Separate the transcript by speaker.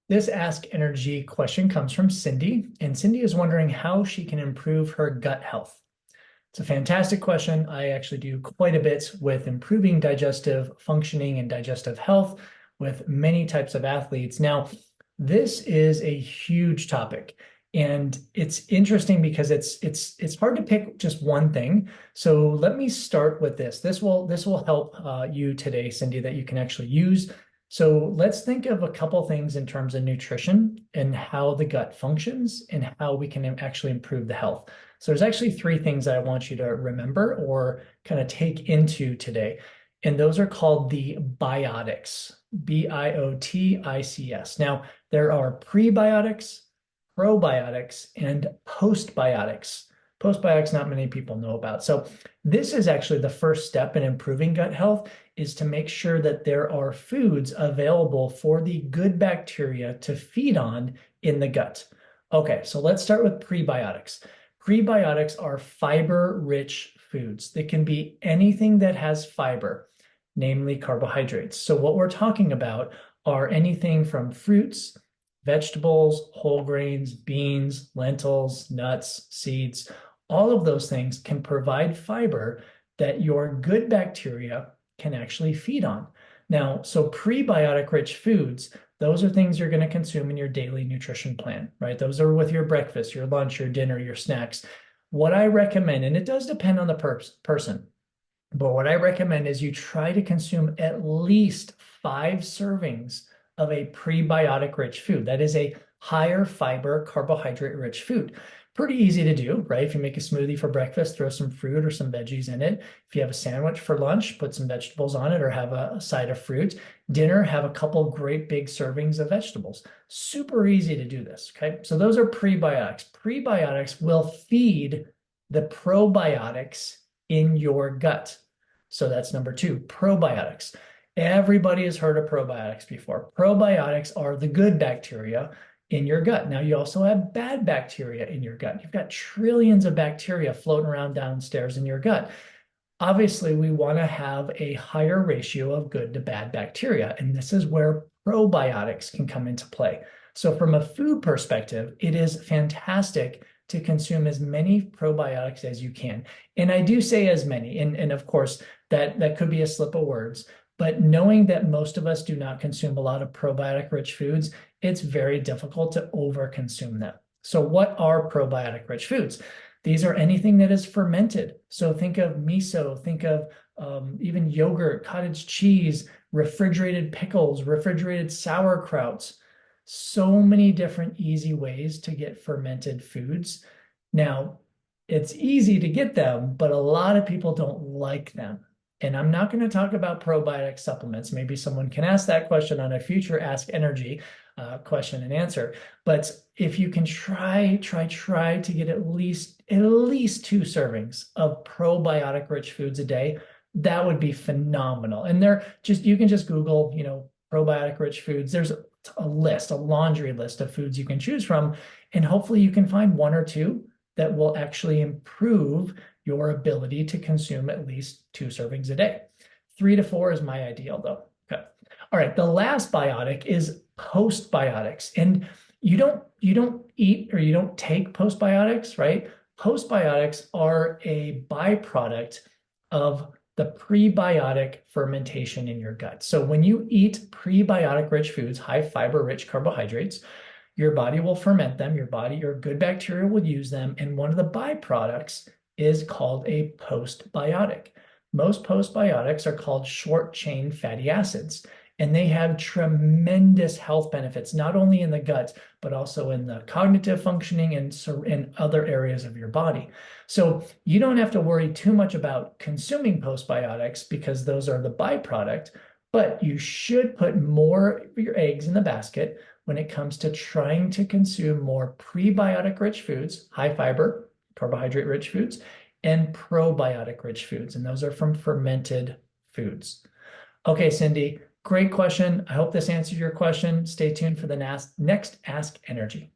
Speaker 1: This Ask Energy question comes from Cindy, and Cindy is wondering how she can improve her gut health. It's a fantastic question. I actually do quite a bit with improving digestive functioning and digestive health with many types of athletes. Now, this is a huge topic, and it's interesting because it's hard to pick just one thing. So let me start with this. This will help you today, Cindy, that you can actually use. So let's think of a couple things in terms of nutrition and how the gut functions and how we can actually improve the health. So there's actually three things I want you to remember or kind of take into today. And those are called the biotics, Biotics. Now, there are prebiotics, probiotics, and postbiotics. Postbiotics, not many people know about. So this is actually the first step in improving gut health, is to make sure that there are foods available for the good bacteria to feed on in the gut. Okay, so let's start with prebiotics. Prebiotics are fiber-rich foods. They can be anything that has fiber, namely carbohydrates. So what we're talking about are anything from fruits, vegetables, whole grains, beans, lentils, nuts, seeds. All of those things can provide fiber that your good bacteria can actually feed on. Now, so prebiotic rich foods, those are things you're going to consume in your daily nutrition plan, right? Those are with your breakfast, your lunch, your dinner, your snacks. What I recommend, and it does depend on the person, but what I recommend is you try to consume at least 5 servings of a prebiotic rich food. That is a higher fiber, carbohydrate rich food. Pretty easy to do, right? If you make a smoothie for breakfast, throw some fruit or some veggies in it. If you have a sandwich for lunch, put some vegetables on it or have a side of fruit. Dinner, have a couple great big servings of vegetables. Super easy to do this, okay? So those are prebiotics. Prebiotics will feed the probiotics in your gut. So that's number 2, probiotics. Everybody has heard of probiotics before. Probiotics are the good bacteria in your gut. Now, you also have bad bacteria in your gut. You've got trillions of bacteria floating around downstairs in your gut. Obviously, we want to have a higher ratio of good to bad bacteria, and this is where probiotics can come into play. So from a food perspective, it is fantastic to consume as many probiotics as you can. And I do say as many, and of course, that could be a slip of words, but knowing that most of us do not consume a lot of probiotic-rich foods, it's very difficult to overconsume them. So what are probiotic-rich foods? These are anything that is fermented. So think of miso, think of even yogurt, cottage cheese, refrigerated pickles, refrigerated sauerkrauts. So many different easy ways to get fermented foods. Now, it's easy to get them, but a lot of people don't like them. And I'm not going to talk about probiotic supplements. Maybe someone can ask that question on a future Ask Energy question and answer. But if you can try to get at least 2 servings of probiotic rich foods a day, that would be phenomenal. And you can just Google, probiotic rich foods. There's a laundry list of foods you can choose from, and hopefully you can find 1 or 2 that will actually improve your ability to consume at least 2 servings a day. 3 to 4 is my ideal though. Okay. All right. The last biotic is postbiotics. And you don't eat or you don't take postbiotics, right? Postbiotics are a byproduct of the prebiotic fermentation in your gut. So when you eat prebiotic rich foods, high fiber rich carbohydrates, your body will ferment them. Your good bacteria will use them. And one of the byproducts is called a postbiotic. Most postbiotics are called short chain fatty acids, and they have tremendous health benefits, not only in the gut, but also in the cognitive functioning and in other areas of your body. So you don't have to worry too much about consuming postbiotics because those are the byproduct, but you should put more of your eggs in the basket when it comes to trying to consume more prebiotic rich foods, high fiber, carbohydrate rich foods, and probiotic rich foods. And those are from fermented foods. Okay, Cindy, great question. I hope this answered your question. Stay tuned for the next Ask Energy.